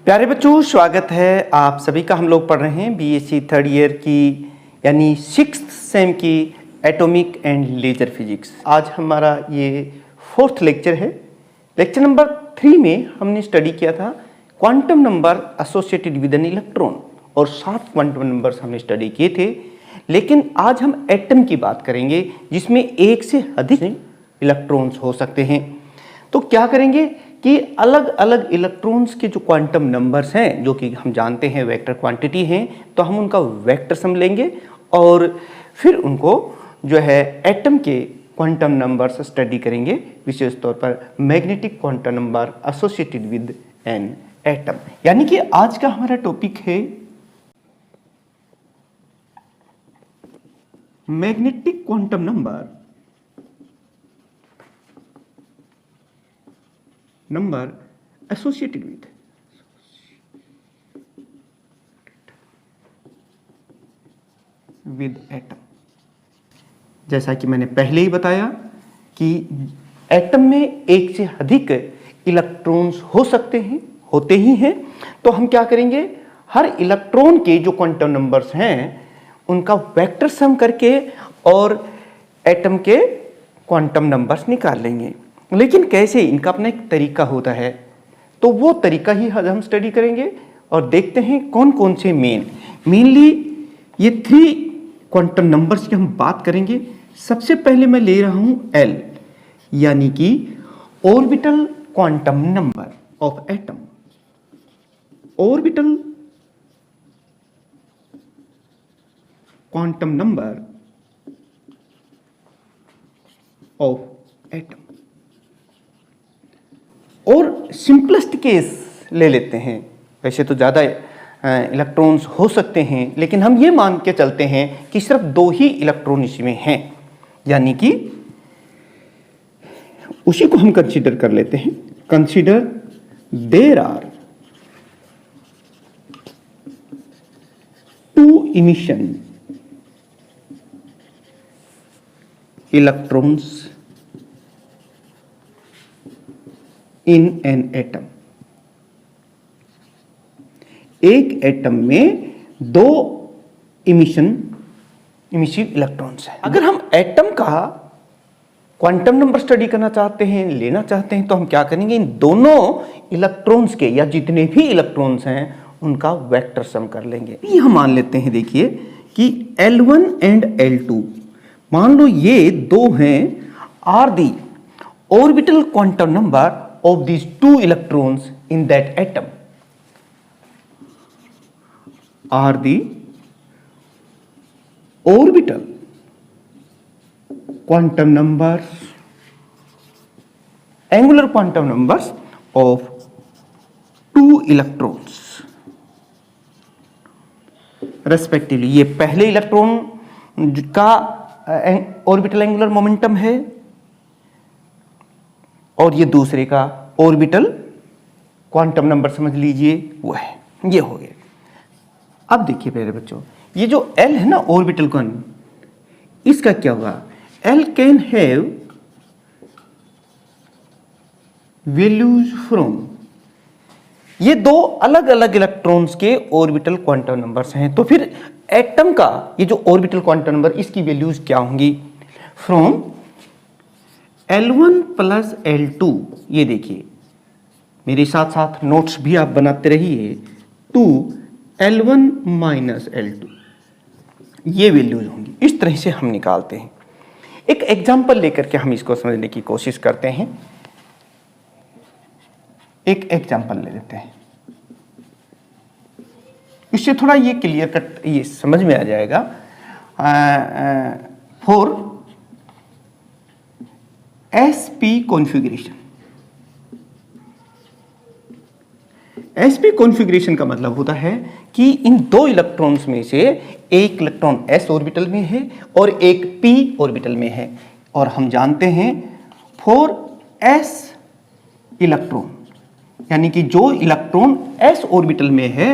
प्यारे बच्चों, स्वागत है आप सभी का। हम लोग पढ़ रहे हैं b.sc थर्ड ईयर की यानी 6th सेम की एटॉमिक एंड लेजर फिजिक्स। आज हमारा ये 4th लेक्चर है। लेक्चर नंबर 3 में हमने स्टडी किया था quantum number associated with an electron और 7 क्वांटम नंबर्स हमने स्टडी किए थे। लेकिन आज हम एटम की बात करेंगे जिसमें एक से अधिक इलेक्ट्रॉन्स हो सकते हैं। तो क्या करेंगे कि अलग अलग इलेक्ट्रॉन्स के जो क्वांटम नंबर्स हैं, जो कि हम जानते हैं वेक्टर क्वांटिटी हैं, तो हम उनका वेक्टर सम लेंगे और फिर उनको जो है एटम के क्वांटम नंबर्स स्टडी करेंगे, विशेष तौर पर magnetic quantum number associated with an atom. यानी कि आज का हमारा टॉपिक है magnetic quantum number associated with atom. जैसा कि मैंने पहले ही बताया कि एटम में एक से अधिक इलेक्ट्रॉन्स हो सकते हैं, होते ही हैं। तो हम क्या करेंगे, हर इलेक्ट्रॉन के जो क्वांटम नंबर्स हैं उनका वेक्टर सम करके और एटम के क्वांटम नंबर्स निकाल लेंगे। लेकिन कैसे, इनका अपना एक तरीका होता है, तो वो तरीका ही हम स्टडी करेंगे और देखते हैं कौन कौन से मेनली ये 3 क्वांटम नंबर्स की हम बात करेंगे। सबसे पहले मैं ले रहा हूं L, यानी कि orbital quantum number of atom. Orbital quantum number of atom. और सिंपलेस्ट केस ले लेते हैं। वैसे तो ज़्यादा इलेक्ट्रॉन्स हो सकते हैं, लेकिन हम ये मान के चलते हैं कि सिर्फ 2 ही इलेक्ट्रॉन इसमें हैं, यानी कि उसी को हम कंसीडर कर लेते हैं। Consider there are 2 emission electrons in an atom. एक एटम में 2 इमिसिव इलेक्ट्रॉन्स हैं। अगर हम एटम का क्वांटम नंबर स्टडी करना चाहते हैं, लेना चाहते हैं, तो हम क्या करेंगे, इन दोनों इलेक्ट्रॉन्स के या जितने भी इलेक्ट्रॉन्स हैं उनका वेक्टर सम कर लेंगे। ये हम मान लेते हैं, देखिए कि L1 एंड L2, मान लो ये 2 हैं, are the orbital quantum number of these 2 electrons in that atom, are the orbital quantum numbers, angular quantum numbers of 2 electrons respectively। ये पहले इलेक्ट्रॉन का ऑर्बिटल एंगुलर मोमेंटम है और ये दूसरे का ऑर्बिटल क्वांटम नंबर समझ लीजिए वो है, ये हो गया। अब देखिए प्यारे बच्चों, ये जो L है ना ऑर्बिटल क्वांटम, इसका क्या होगा, L can have values from, ये 2 अलग अलग इलेक्ट्रॉन्स के ऑर्बिटल क्वांटम नंबर्स हैं। तो फिर एटम का ये जो ऑर्बिटल क्वांटम नंबर, इसकी वैल्यूज क्या होंगी, फ्रॉम L1 प्लस L2, ये देखिए मेरे साथ साथ नोट्स भी आप बनाते रहिए, टू L1 माइनस L2, ये वैल्यूज होंगी। इस तरह से हम निकालते हैं। एक एग्जांपल लेकर के हम इसको समझने की कोशिश करते हैं। एक एग्जांपल ले लेते हैं, इससे थोड़ा ये क्लियर कट ये समझ में आ जाएगा। For sp configuration, sp configuration का मतलब होता है कि इन 2 इलेक्ट्रॉन्स में से एक इलेक्ट्रॉन s ऑर्बिटल में है और एक p ऑर्बिटल में है। और हम जानते हैं फॉर s इलेक्ट्रॉन, यानी कि जो इलेक्ट्रॉन s ऑर्बिटल में है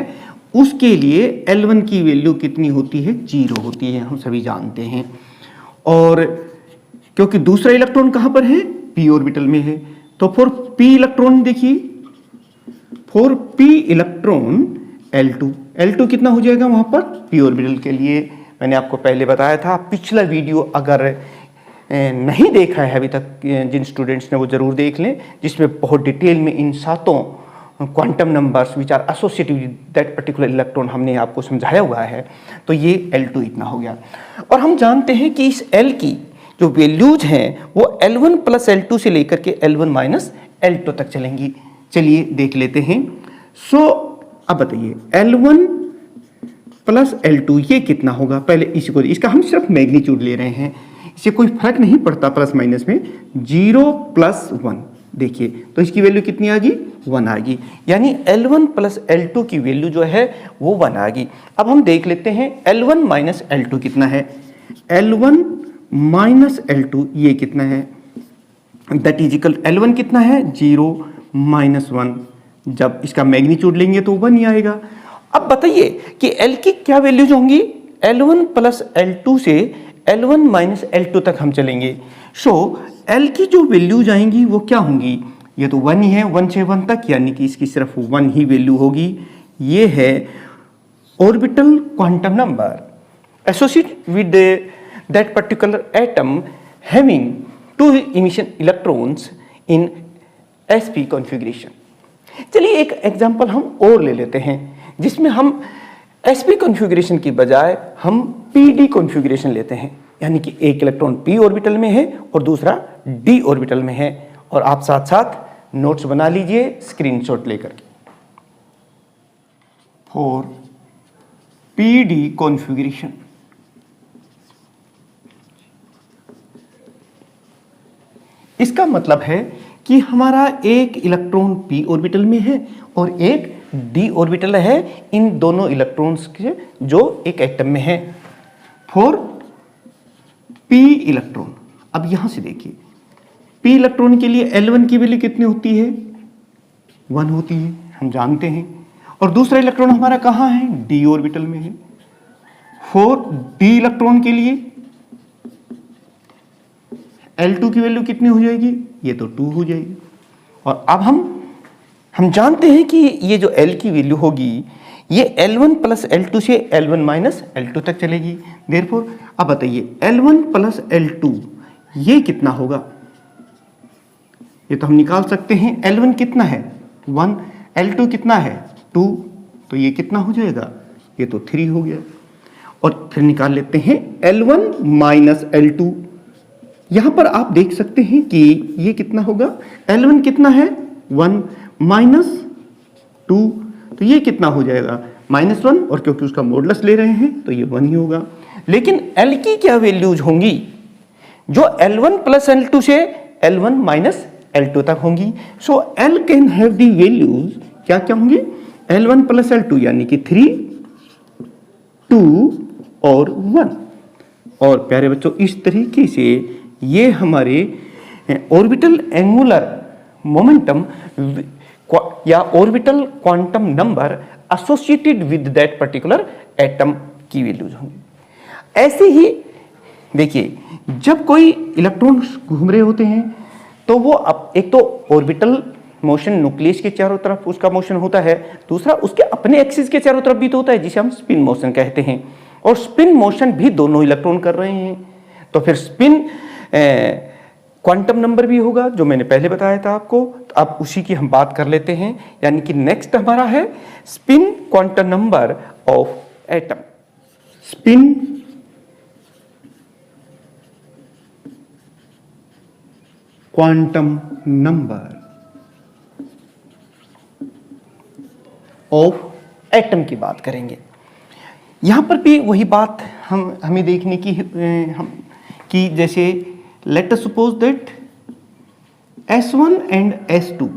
उसके लिए L1 की वैल्यू कितनी होती है, 0 होती है, हम सभी जानते हैं। और क्योंकि दूसरा इलेक्ट्रॉन कहां पर है, p ऑर्बिटल में है, तो फॉर p इलेक्ट्रॉन देखिए फॉर p इलेक्ट्रॉन L2 कितना हो जाएगा वहां पर p ऑर्बिटल के लिए मैंने आपको पहले बताया था। पिछला वीडियो अगर नहीं देखा है अभी तक जिन स्टूडेंट्स ने वो जरूर देख लें, जिसमें बहुत डिटेल में इन सातों quantum numbers which are associated with that particular electron हमने आपको समझाया हुआ है। तो ये L2 इतना हो गया। और हम जानते हैं कि इस L की जो वैल्यूज हैं वो L1 प्लस L2 से लेकर के L1 माइनस L2 तक चलेंगी। चलिए देख लेते हैं। अब बताइए L1 प्लस L2 ये कितना होगा। पहले इसका हम सिर्फ मैग्नीट्यूड ले रहे हैं, इससे कोई फर्क नहीं पड़ता प्लस माइनस में। 0 प्लस 1 देखिए तो इसकी वैल्यू कितनी आ गई 1 आ गई, यानी L1 प्लस L2 की वैल्यू जो है वो 1 आ गई। अब हम देख लेते हैं L1 माइनस L2 कितना है। L1 माइनस L2 ये कितना है, दैट इज इक्वल L1 कितना है 0 माइनस 1, जब इसका मैग्नीट्यूड लेंगे तो 1 ही आएगा। अब बताइए कि L की क्या वैल्यूज होंगी। L1 प्लस L2 से L1 माइनस L2 तक हम चलेंगे। L की जो वैल्यूज आएंगी वो क्या होंगी, ये तो 1 ही है 1 से 1 तक, यानी कि इसकी सिर्फ 1 ही वैल्यू होगी। ये है orbital quantum number associated with that particular atom having 2 emission electrons in sp configuration. चलिए एक एग्जांपल हम और ले लेते हैं जिसमें हम sp कॉन्फ़िगरेशन की बजाय हम pd कॉन्फ़िगरेशन लेते हैं, यानी कि एक इलेक्ट्रॉन p ऑर्बिटल में है और दूसरा d ऑर्बिटल में है। और आप साथ साथ नोट्स बना लीजिए स्क्रीनशॉट लेकर के। फॉर pd कॉन्फ़िगरेशन इसका मतलब है कि हमारा एक इलेक्ट्रॉन p ऑर्बिटल में है और एक d ऑर्बिटल है इन दोनों इलेक्ट्रॉन्स के जो एक एटम में है। फॉर p इलेक्ट्रॉन, अब यहां से देखिए p इलेक्ट्रॉन के लिए L1 की वैल्यू कितनी होती है 1 होती है, हम जानते हैं। और दूसरा इलेक्ट्रॉन हमारा कहां है d ऑर्बिटल में है। फॉर d इलेक्ट्रॉन के लिए L2 की वैल्यू कितनी हो जाएगी, ये तो 2 हो जाएगी। और अब हम जानते हैं कि ये जो L की वैल्यू होगी ये L1 प्लस L2 से L1 माइनस L2 तक चलेगी। देयरफॉर अब बताइए L1 प्लस L2 ये कितना होगा, ये तो हम निकाल सकते हैं। L1 कितना है 1, L2 कितना है 2, तो ये कितना हो जाएगा, ये तो 3 हो गया। और फिर निकाल लेते हैं L1 माइनस L2। यहां पर आप देख सकते हैं कि ये कितना होगा, L1 कितना है 1 माइनस 2, तो ये कितना हो जाएगा -1, और क्योंकि उसका मॉडुलस ले रहे हैं तो ये 1 ही होगा। लेकिन L की क्या वैल्यूज होंगी जो L1 प्लस L2 से L1 माइनस L2 तक होंगी। सो L can have the values क्या क्या होंगी, L1 प्लस L2 यानी कि 3, 2 और 1। और प्यारे बच्चों इस तरीके से ये हमारे ऑर्बिटल एंगुलर मोमेंटम या orbital quantum number associated with that particular atom की वैल्यूज होंगी। ऐसे ही देखिए जब कोई इलेक्ट्रॉन घूम रहे होते हैं तो वो एक तो ऑर्बिटल मोशन न्यूक्लियस के चारों तरफ उसका मोशन होता है, दूसरा उसके अपने एक्सिस के चारों तरफ भी तो होता है जिसे हम स्पिन मोशन कहते हैं। और स्पिन मोशन भी दोनों इलेक्ट्रॉन कर रहे हैं, तो फिर स्पिन क्वांटम नंबर भी होगा जो मैंने पहले बताया था आपको। तो अब उसी की हम बात कर लेते हैं, यानी कि नेक्स्ट हमारा है spin quantum number of atom. Spin quantum number of atom की बात करेंगे। यहां पर भी वही बात हमें देखने की कि जैसे let us suppose that S1 and S2,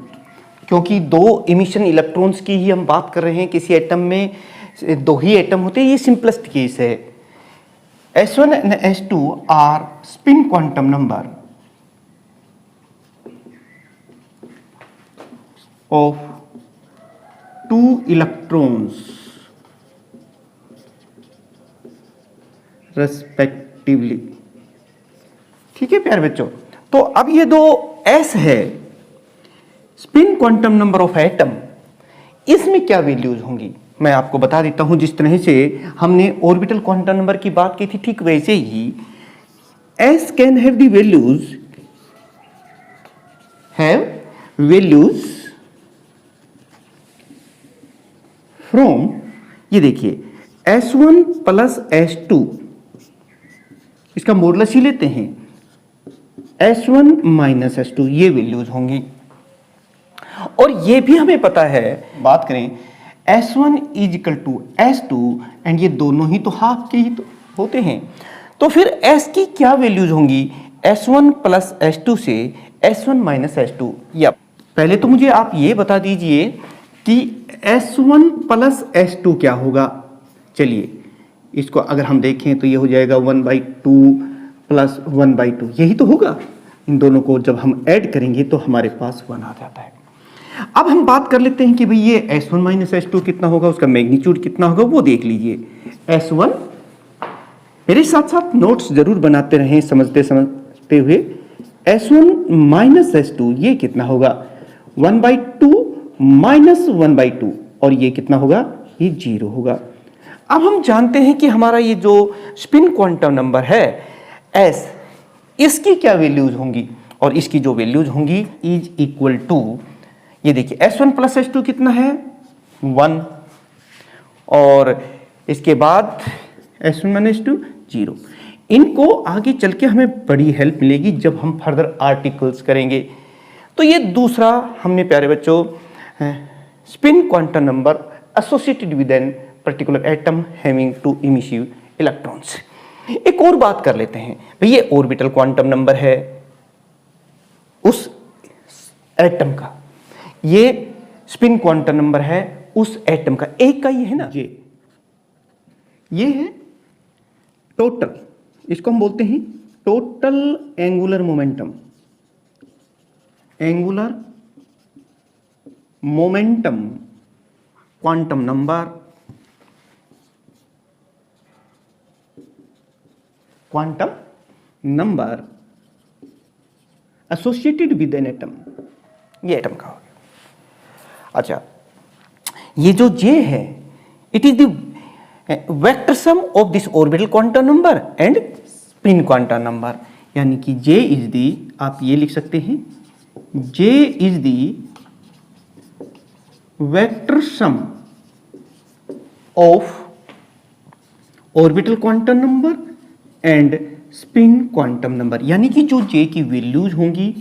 क्योंकि दो इमिशन इलेक्ट्रॉन्स की ही हम बात कर रहे हैं, किसी एटम में दो ही एटम होते हैं, ये सिंपलेस्ट केस है। S1 and S2 are spin quantum number of 2 electrons respectively. ठीक है प्यारे बच्चों, तो अब ये दो S है spin quantum number of atom, इसमें क्या वैल्यूज होंगी मैं आपको बता देता हूं। जिस तरह से हमने ऑर्बिटल क्वांटम नंबर की बात की थी, ठीक वैसे ही s can have the values from, ये देखिए s1 प्लस s2, इसका मॉडुलस ही लेते हैं, s1 माइनस s2, ये वैल्यूज होंगी। और ये भी हमें पता है, बात करें s1 is equal to s2, and ये दोनों ही तो हाफ के ही तो होते हैं, तो फिर s की क्या वैल्यूज होंगी, s1 प्लस s2 से s1 माइनस s2। या पहले तो मुझे आप ये बता दीजिए कि s1 प्लस s2 क्या होगा। चलिए इसको अगर हम देखें तो ये हो जाएगा 1/2 प्लस 1/2, यही तो होगा। इन दोनों को जब हम ऐड करेंगे तो हमारे पास 1 आ जाता है। अब हम बात कर लेते हैं कि भाई ये s1 माइनस s2 कितना होगा, उसका मैग्नीट्यूड कितना होगा, वो देख लीजिए। s1, मेरे साथ साथ नोट्स जरूर बनाते रहें समझते हुए। s1 माइनस s2 ये कितना होगा, 1/2 माइनस 1/2, और ये कितना होगा, ये 0 होगा। अब हम जानते हैं कि हमारा ये जो स्पिन क्वांटम नंबर है s, इसकी क्या वैल्यूज होंगी, और इसकी जो वैल्यूज होंगी इज इक्वल टू, ये देखिए s1 प्लस s2 कितना है, 1, और इसके बाद s1 माइनस s2 0। इनको आगे चल के हमें बड़ी हेल्प मिलेगी जब हम फर्दर आर्टिकल्स करेंगे। तो ये दूसरा हमने प्यारे बच्चों spin quantum number associated with an particular atom having two emissive electrons. एक और बात कर लेते हैं, भाई ये ऑर्बिटल क्वांटम नंबर है उस एटम का, ये स्पिन क्वांटम नंबर है उस एटम का, एक का ही है ना, ये है टोटल, इसको हम बोलते हैं total angular momentum, angular momentum quantum number, quantum number associated with an atom, ये एटम का हो गया। अच्छा, ये जो J है, it is the vector sum of this orbital quantum number and spin quantum number, यानी कि J इज दी, आप ये लिख सकते हैं, J is the vector sum of orbital quantum number and spin quantum number, यानी कि जो J की वैल्यूज होंगी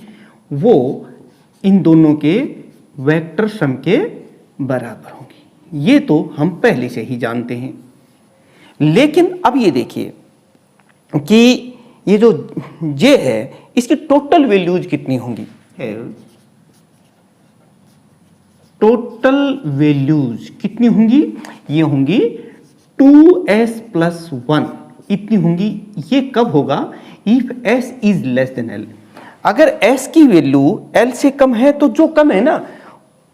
वो इन दोनों के वेक्टर सम के बराबर होंगी। ये तो हम पहले से ही जानते हैं, लेकिन अब ये देखिए कि ये जो J है इसकी टोटल वैल्यूज कितनी होंगी, टोटल वैल्यूज कितनी होंगी, ये होंगी 2s प्लस 1, इतनी होंगी। ये कब होगा, if s is less than l, अगर s की वैल्यू l से कम है तो जो कम है ना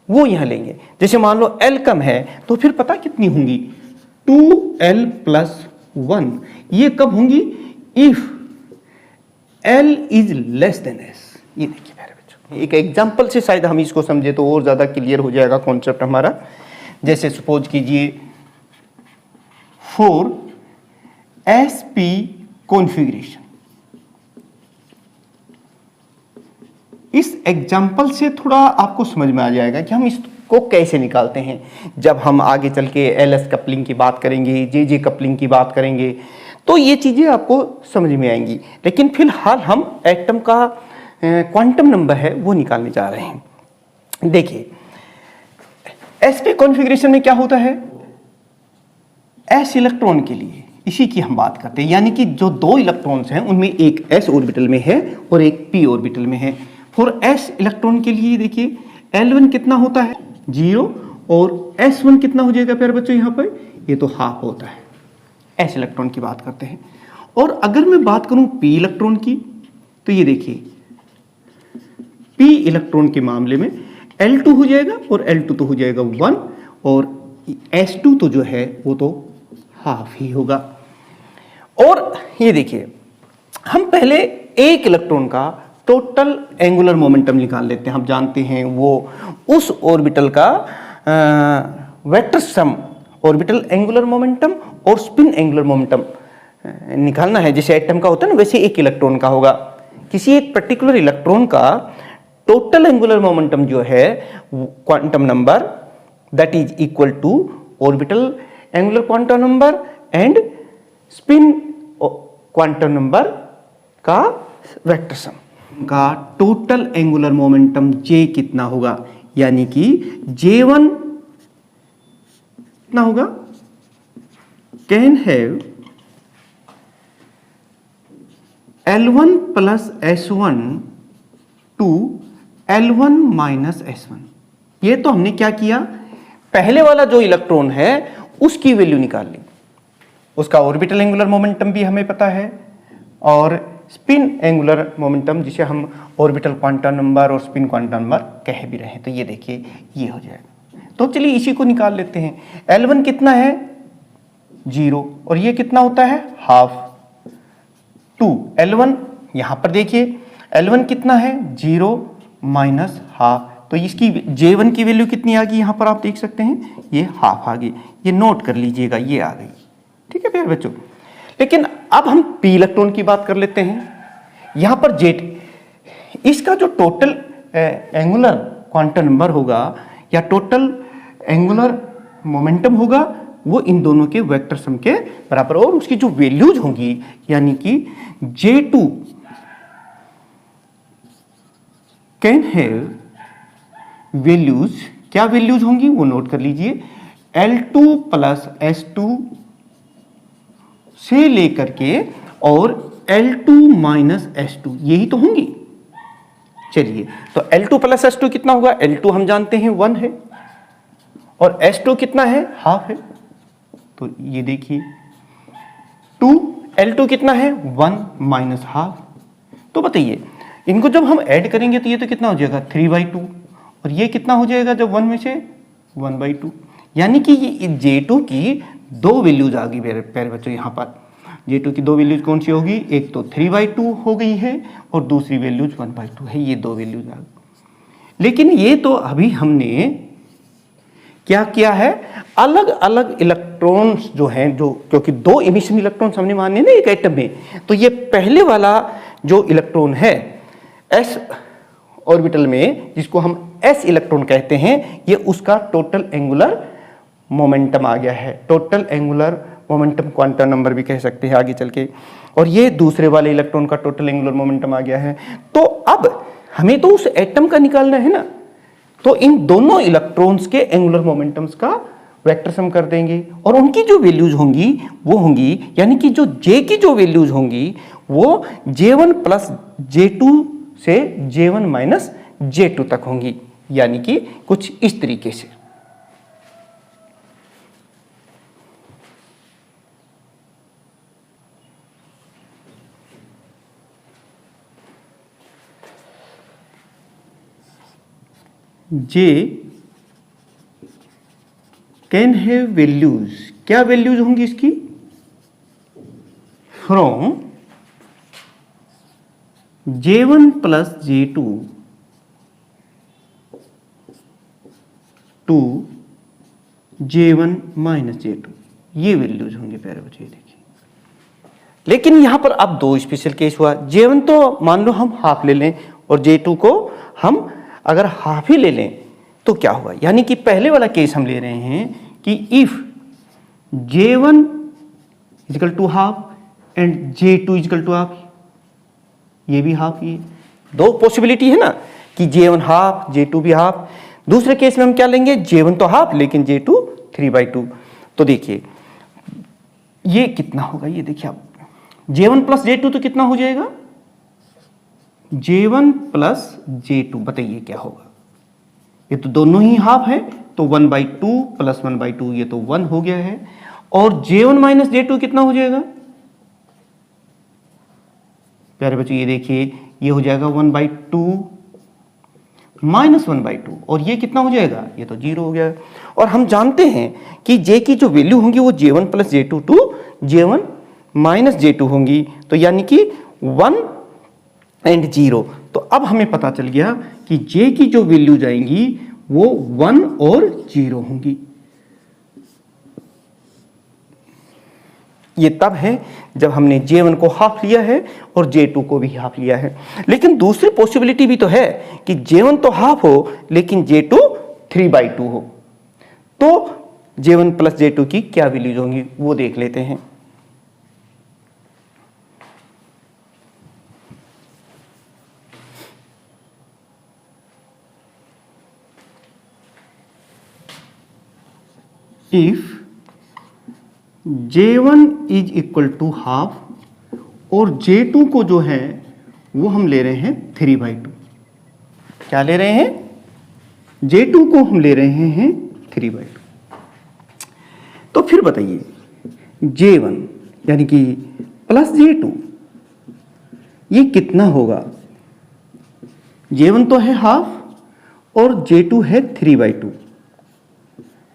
वो यहां लेंगे। जैसे मान लो l कम है तो फिर पता कितनी होंगी, 2l प्लस 1, ये कब होंगी, if l is less than s। ये देखिए मेरे बच्चों, एक एग्जांपल से शायद हम इसको समझे तो और ज्यादा क्लियर हो जाएगा कॉन्सेप्ट हमारा। जैसे सपोज कीजिए फॉर sp कॉन्फ़िगरेशन, इस एग्जाम्पल से थोड़ा आपको समझ में आ जाएगा कि हम इसको कैसे निकालते हैं। जब हम आगे चल के LS कपलिंग की बात करेंगे, JJ कपलिंग की बात करेंगे, तो ये चीज़ें आपको समझ में आएंगी। लेकिन फिलहाल हम एटम का क्वांटम नंबर है वो निकालने जा रहे हैं। देखिए sp कॉन्फ़िगरेशन में क्या होता है, s इलेक्ट्रॉन के लिए इसी की हम बात करते हैं, यानी कि जो दो इलेक्ट्रॉन्स हैं उनमें एक s ऑर्बिटल में है और एक p ऑर्बिटल में है। फॉर s इलेक्ट्रॉन के लिए देखिए L1 कितना होता है, 0, और S1 कितना हो जाएगा प्यारे बच्चों, यहाँ पर ये तो हाफ होता है। s इलेक्ट्रॉन की बात करते हैं। और अगर मैं बात करूं p इलेक्ट्रॉन की, तो ये देखिए p इलेक्ट्रॉन के मामले में L2 हो जाएगा, और L2 तो हो जाएगा 1, और S2 तो जो है वो तो हाफ ही होगा। और ये देखिए हम पहले एक इलेक्ट्रॉन का टोटल एंगुलर मोमेंटम निकाल लेते हैं। हम जानते हैं वो उस ऑर्बिटल का vector sum orbital angular momentum और स्पिन एंगुलर मोमेंटम निकालना है, जैसे एटम का होता है ना वैसे एक इलेक्ट्रॉन का होगा। किसी एक पर्टिकुलर इलेक्ट्रॉन का टोटल एंगुलर मोमेंटम जो है quantum number that is equal to orbital angular quantum number and spin quantum number का वेक्टर सम का टोटल एंगुलर मोमेंटम J कितना होगा, यानी कि J1 कितना होगा, can have L1 plus S1 to L1 minus S1। ये तो हमने क्या किया, पहले वाला जो इलेक्ट्रॉन है उसकी वैल्यू निकाल ली, उसका ऑर्बिटल एंगुलर मोमेंटम भी हमें पता है और स्पिन एंगुलर मोमेंटम जिसे हम ऑर्बिटल क्वांटम नंबर और स्पिन क्वांटम नंबर कह भी रहे हैं। तो ये देखिए ये हो जाएगा। तो चलिए इसी को निकाल लेते हैं। L1 कितना है 0 और ये कितना होता है हाफ, 2 L1 यहां पर देखिए L1 कितना है 0 माइनस हाफ, तो इसकी J1 की वैल्यू कितनी आ गई, यहां पर आप देख सकते हैं ये हाफ आ गई, ये नोट कर लीजिएगा ये आ गई। ठीक है प्यारे बच्चों, लेकिन अब हम p इलेक्ट्रॉन की बात कर लेते हैं। यहां पर J इसका जो टोटल एंगुलर क्वांटम नंबर होगा या टोटल एंगुलर मोमेंटम होगा वो इन दोनों के वेक्टर सम के बराबर और उसकी जो वैल्यूज होंगी यानी कि J2 कैन हैव वैल्यूज, क्या वैल्यूज होंगी वो नोट कर लीजिए, L2 प्लस S2 से लेकर के और L2 माइनस S2 यही तो होंगी। चलिए तो L2 प्लस S2 कितना होगा, L2 हम जानते हैं 1 है और S2 कितना है हाफ है, तो ये देखिए 2 L2 कितना है 1 माइनस हाफ। तो बताइए इनको जब हम ऐड करेंगे तो ये तो कितना हो जाएगा 3/2 और ये कितना हो जाएगा जब 1 में से 1/2, यानी कि ये J2 की दो वैल्यूज आ गई प्यारे बच्चों। यहाँ पर J2 की दो वैल्यूज कौन सी होगी, एक तो 3/2 हो गई है और दूसरी वैल्यूज 1/2 है, ये दो वैल्यूज आ गई। लेकिन ये तो अभी हमने क्या किया है, अलग अलग इलेक्ट्रॉन्स जो हैं, जो क्योंकि दो इमिशन इलेक्ट्रॉन्स हमने माने ना एक एटम में, तो ये पहले वाला जो इलेक्ट्रॉन है s ऑर्बिटल में जिसको हम s इलेक्ट्रॉन कहते हैं, ये उसका टोटल एंगुलर मोमेंटम आ गया है, total angular momentum quantum number भी कह सकते हैं आगे चल के, और ये दूसरे वाले इलेक्ट्रॉन का टोटल एंगुलर मोमेंटम आ गया है। तो अब हमें तो उस एटम का निकालना है ना, तो इन दोनों इलेक्ट्रॉन्स के एंगुलर मोमेंटम्स का वेक्टर सम कर देंगे और उनकी जो वैल्यूज होंगी वो होंगी, यानी कि जो J की जो वैल्यूज होंगी वो J1 प्लस J2 से J1 माइनस J2 तक होंगी, यानी कि कुछ इस तरीके से। J कैन हैव वैल्यूज, क्या वैल्यूज होंगी इसकी, from J1 plus J2 to J1 minus J2, ये वैल्यूज होंगे प्यारे बच्चे देखिए। लेकिन यहां पर अब दो स्पेशल केस हुआ, J1 तो मान लो हम हाफ ले लें और J2 को हम अगर हाफ ही ले लें तो क्या होगा, यानी कि पहले वाला केस हम ले रहे हैं कि if J1 equal to half and J2 equal to half, ये भी हाफ, ये दो पॉसिबिलिटी है ना कि J1 हाफ J2 भी हाफ। दूसरे केस में हम क्या लेंगे, J1 तो हाफ लेकिन J2 3/2। तो देखिए ये कितना होगा, ये देखिए आप J1 प्लस J2 तो कितना हो जाएगा, J1 प्लस J2, बताइए क्या होगा, ये तो दोनों ही हाफ है तो 1/2 प्लस 1/2 ये तो 1 हो गया है, और J1 माइनस J2 कितना हो जाएगा प्यारे बच्चों, ये देखिए ये हो जाएगा 1/2 माइनस 1/2 और ये कितना हो जाएगा, ये तो 0 हो गया। और हम जानते हैं कि J की जो वैल्यू होंगी वो J1 plus J2 to J1 minus J2 होंगी, तो यानी कि 1 एंड 0। तो अब हमें पता चल गया कि J की जो वैल्यू जाएंगी वो 1 और 0 होंगी। ये तब है जब हमने J1 को हाफ लिया है और J2 को भी हाफ लिया है। लेकिन दूसरी पॉसिबिलिटी भी तो है कि J1 तो हाफ हो लेकिन J2 3/2 हो। तो J1 प्लस J2 की क्या वैल्यूज होंगी वो देख लेते हैं। If J1 is equal to half और J2 को जो है वो हम ले रहे हैं 3/2। क्या ले रहे हैं? J2 को हम ले रहे हैं 3/2। तो फिर बताइए J1 यानी कि प्लस J2 ये कितना होगा? J1 तो है हाफ और J2 है 3/2।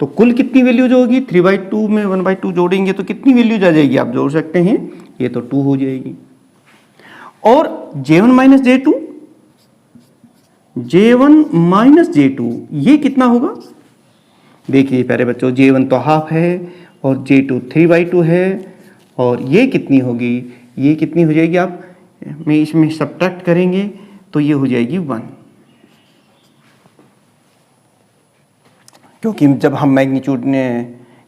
तो कुल कितनी वैल्यूज होगी? 3/2 में 1/2 जोड़ेंगे तो कितनी वैल्यूज आ जाएगी? आप जोड़ सकते हैं, ये तो 2 हो जाएगी। और J1 minus J2, J1 minus J2 ये कितना होगा? देखिए प्यारे बच्चों, J1 तो हाफ है और J2 3/2 है और ये कितनी होगी? ये कितनी हो जाएगी? आप में इसमें सब्ट्रैक्ट करेंगे तो ये हो जाएगी 1, क्योंकि जब हम मैग्नीट्यूड ने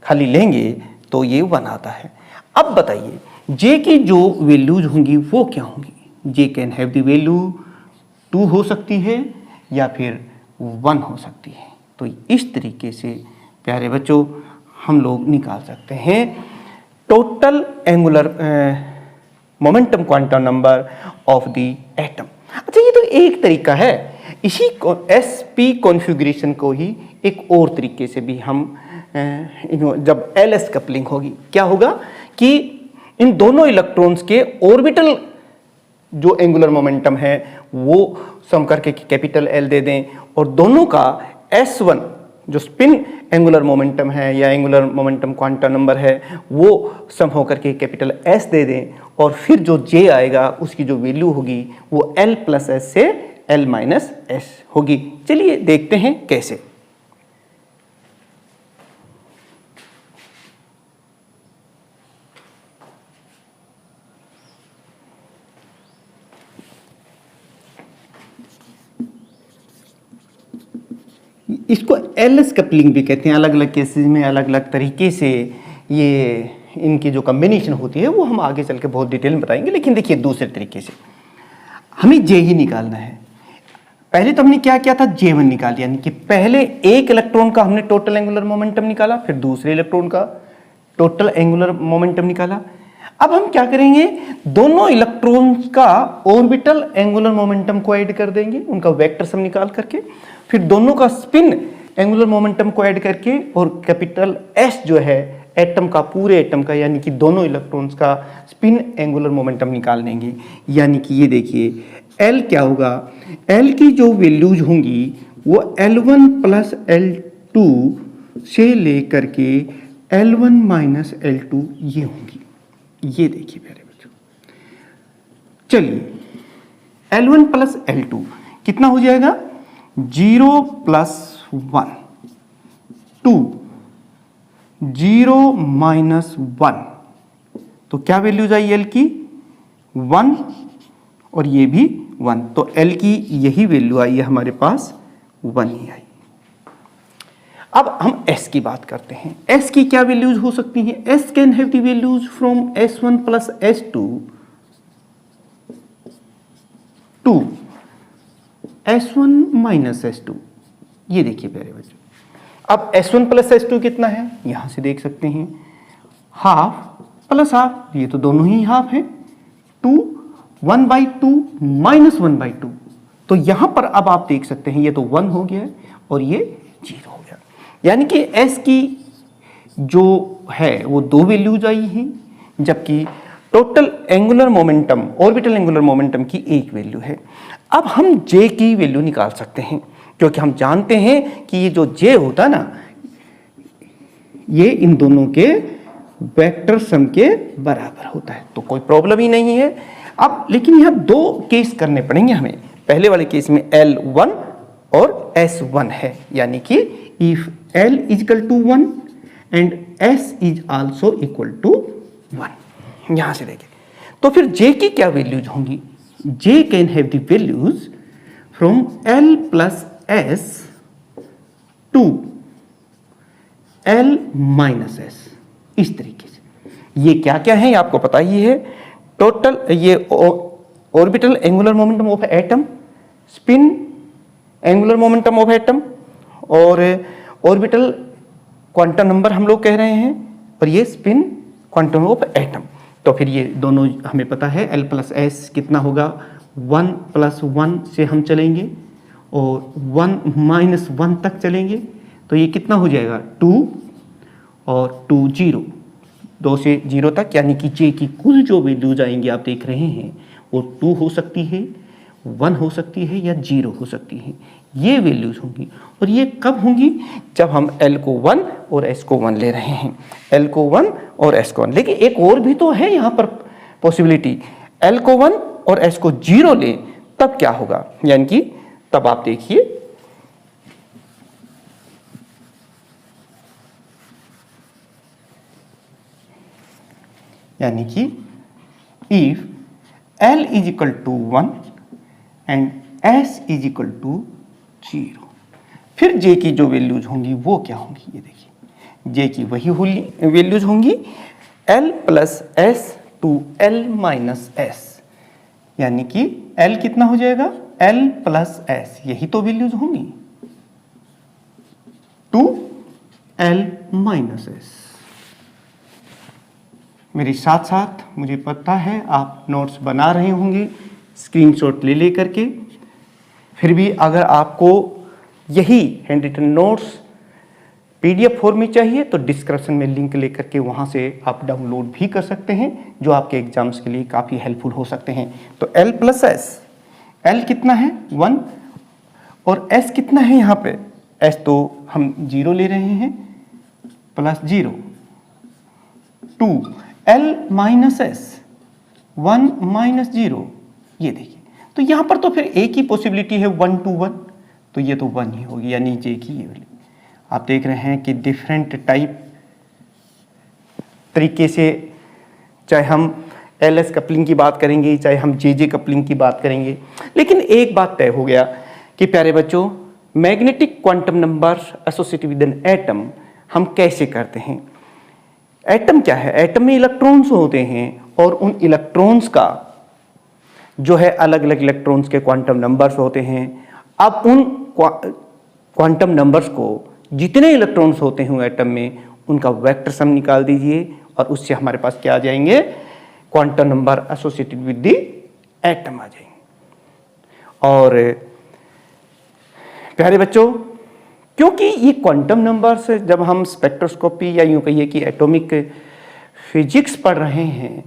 खाली लेंगे तो ये 1 आता है। अब बताइए J की जो वैल्यूज होंगी वो क्या होंगी? J can have the value 2 हो सकती है या फिर 1 हो सकती है। तो इस तरीके से प्यारे बच्चों हम लोग निकाल सकते हैं total angular momentum quantum number of the atom. अच्छा, ये तो एक तरीका है। इसी SP कॉन्फ़िगरेशन को ही एक और तरीके से भी हम जब LS कपलिंग होगी क्या होगा कि इन दोनों इलेक्ट्रॉन्स के ऑर्बिटल जो एंगुलर मोमेंटम है वो सम करके कैपिटल L दे दें और दोनों का S1 जो स्पिन एंगुलर मोमेंटम है या एंगुलर मोमेंटम क्वांटम नंबर है वो सम होकर के कैपिटल S दे दें और फिर जो J आएगा उसकी जो वैल्यू होगी वो L प्लस S से L माइनस S होगी। चलिए देखते हैं कैसे। इसको LS कपलिंग भी कहते हैं। अलग अलग केसेस में अलग अलग तरीके से ये इनकी जो कॉम्बिनेशन होती है वो हम आगे चल के बहुत डिटेल में बताएंगे। लेकिन देखिए दूसरे तरीके से हमें J ही निकालना है। पहले तो हमने क्या किया था? J1 निकाल लिया, यानी कि पहले एक इलेक्ट्रॉन का हमने टोटल एंगुलर मोमेंटम निकाला, फिर दूसरे इलेक्ट्रॉन का टोटल एंगुलर मोमेंटम निकाला। अब हम क्या करेंगे? दोनों इलेक्ट्रॉन्स का ऑर्बिटल एंगुलर मोमेंटम को ऐड कर देंगे, उनका वेक्टर सम निकाल करके, फिर दोनों का स्पिन एंगुलर मोमेंटम को ऐड करके और कैपिटल S जो है एटम का, पूरे एटम का, यानी कि दोनों इलेक्ट्रॉन्स का स्पिन एंगुलर मोमेंटम निकाल लेंगे। यानी कि ये देखिए L क्या होगा? L की जो वैल्यूज होंगी वो L1 प्लस L2 से लेकर के L1 माइनस L2 ये होंगी। ये देखिए प्यारे बच्चों, चलिए L1 प्लस L2 कितना हो जाएगा? 0 प्लस 1, 2, 0 माइनस 1। तो क्या वैल्यूज आई L की? 1 और ये भी 1। तो L की यही वैल्यू आई है हमारे पास, 1 ही आई। अब हम S की बात करते हैं। S की क्या वैल्यूज हो सकती हैं? S can have the values from S1 plus S2 to S1 minus S2। ये देखिए प्यारे बच्चों, अब S1 प्लस S2 कितना है? यहां से देख सकते हैं, हाफ प्लस हाफ, ये तो दोनों ही हाफ है। 2 1/2 माइनस 1/2। तो यहां पर अब आप देख सकते हैं ये तो 1 हो गया और ये 0 हो गया। यानी कि S की जो है वो 2 वैल्यूज आई हैं, जबकि total angular momentum, orbital angular momentum की एक वैल्यू है। अब हम J की वैल्यू निकाल सकते हैं, क्योंकि हम जानते हैं कि ये जो J होता है ना, ये इन दोनों के वेक्टर सम के बराबर होता है, तो कोई प्रॉब्लम ही नहीं है। अब लेकिन यहाँ 2 केस करने पड़ेंगे हमें। पहले वाले केस में L1 और S 1 है, यानी कि if L is equal to 1 and S is also equal to 1। यहां से देखिए तो फिर J की क्या वैल्यूज होंगी? J can have the values from L plus S to L minus S, इस तरीके से। ये क्या क्या है आपको पता ही है। टोटल ये orbital angular momentum of atom, spin angular momentum of atom और ऑर्बिटल क्वांटम नंबर हम लोग कह रहे हैं, और ये स्पिन क्वांटम ऑफ एटम। तो फिर ये दोनों हमें पता है। L प्लस S कितना होगा? 1 प्लस 1 से हम चलेंगे और 1 माइनस 1 तक चलेंगे, तो ये कितना हो जाएगा? 2 और 2 0, 2 से 0 तक, यानी कि J की कुल जो वैल्यूज आएंगी आप देख रहे हैं वो 2 हो सकती है, 1 हो सकती है या 0 हो सकती है। ये वैल्यूज होंगी। और ये कब होंगी? जब हम L को 1 और S को 1 ले रहे हैं। L को 1 और S को 1। लेकिन एक और भी तो है यहाँ पर पॉसिबिलिटी, L को 1 और S को 0 लें तब क्या होगा? यानी कि तब आप देखिए यानी कि if L is equal to 1 and S is equal to 0, फिर J की जो वैल्यूज होंगी वो क्या होंगी? ये देखिए J की वही वैल्यूज होंगी L plus S to L minus S, यानी कि L कितना हो जाएगा? L प्लस S, यही तो वैल्यूज होंगी, टू L माइनस S। मेरे साथ साथ मुझे पता है आप नोट्स बना रहे होंगे स्क्रीनशॉट ले करके। फिर भी अगर आपको यही hand written notes PDF form में चाहिए तो डिस्क्रिप्शन में लिंक लेकर के वहाँ से आप डाउनलोड भी कर सकते हैं, जो आपके एग्जाम्स के लिए काफ़ी हेल्पफुल हो सकते हैं। तो L प्लस S, L कितना है? 1 और S कितना है यहाँ पे? S तो हम 0 ले रहे हैं, plus 0 2 L minus S 1 minus 0। ये देखिए तो यहाँ पर तो फिर एक ही पॉसिबिलिटी है 1 to 1, तो ये तो 1 ही होगी, यानी J की ये वैल्यू। आप देख रहे हैं कि डिफरेंट टाइप तरीके से, चाहे हम LS कपलिंग की बात करेंगे, चाहे हम JJ कपलिंग की बात करेंगे, लेकिन एक बात तय हो गया कि प्यारे बच्चों, magnetic quantum number associated with an atom हम कैसे करते हैं। एटम क्या है? एटम में इलेक्ट्रॉन्स होते हैं और उन इलेक्ट्रॉन्स का जो है अलग अलग इलेक्ट्रॉन्स के क्वांटम नंबर्स होते हैं। अब उन क्वांटम नंबर्स को जितने इलेक्ट्रॉन्स होते हैं एटम में उनका वेक्टर सम निकाल दीजिए और उससे हमारे पास क्या आ जाएंगे? Quantum number associated with the atom आ जाएंगे। और प्यारे बच्चों, क्योंकि ये क्वांटम नंबर्स जब हम स्पेक्ट्रोस्कोपी या यूं कहिए कि एटॉमिक फिजिक्स पढ़ रहे हैं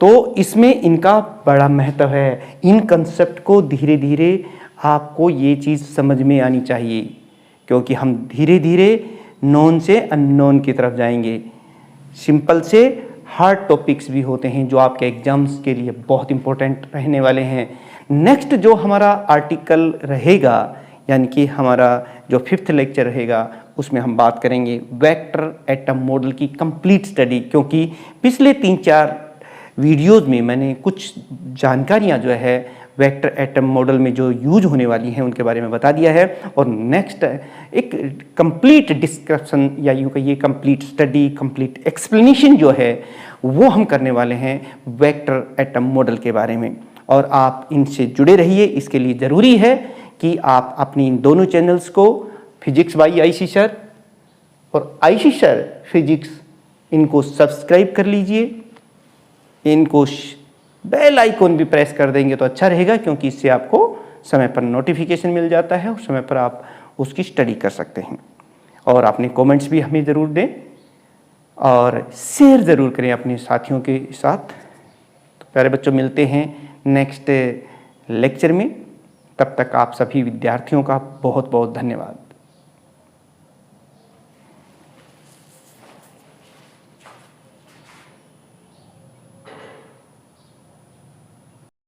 तो इसमें इनका बड़ा महत्व है। इन कंसेप्ट को धीरे धीरे आपको ये चीज़ समझ में आनी चाहिए, क्योंकि हम धीरे धीरे नोन से अननोन की तरफ जाएंगे। सिंपल से हार्ड टॉपिक्स भी होते हैं जो आपके एग्जाम्स के लिए बहुत इंपॉर्टेंट रहने वाले हैं। नेक्स्ट जो हमारा आर्टिकल रहेगा, यानी कि हमारा जो 5th लेक्चर रहेगा, उसमें हम बात करेंगे वेक्टर एटम मॉडल की कंप्लीट स्टडी, क्योंकि पिछले 3-4 वीडियोज़ में मैंने कुछ जानकारियां जो है वेक्टर एटम मॉडल में जो यूज होने वाली हैं उनके बारे में बता दिया है। और नेक्स्ट एक कंप्लीट डिस्क्रिप्शन या यूँ कहिए कंप्लीट स्टडी, कंप्लीट एक्सप्लेनेशन जो है वो हम करने वाले हैं वेक्टर एटम मॉडल के बारे में। और आप इनसे जुड़े रहिए। इसके लिए ज़रूरी है कि आप अपनी इन दोनों चैनल्स को, फिजिक्स बाई आईसी सर और आईसी सर फिजिक्स, इनको सब्सक्राइब कर लीजिए। इनको बेल आइकॉन भी प्रेस कर देंगे तो अच्छा रहेगा, क्योंकि इससे आपको समय पर नोटिफिकेशन मिल जाता है और समय पर आप उसकी स्टडी कर सकते हैं। और अपने कमेंट्स भी हमें ज़रूर दें और शेयर ज़रूर करें अपने साथियों के साथ। तो प्यारे बच्चों, मिलते हैं नेक्स्ट लेक्चर में। तब तक आप सभी विद्यार्थियों का बहुत बहुत धन्यवाद।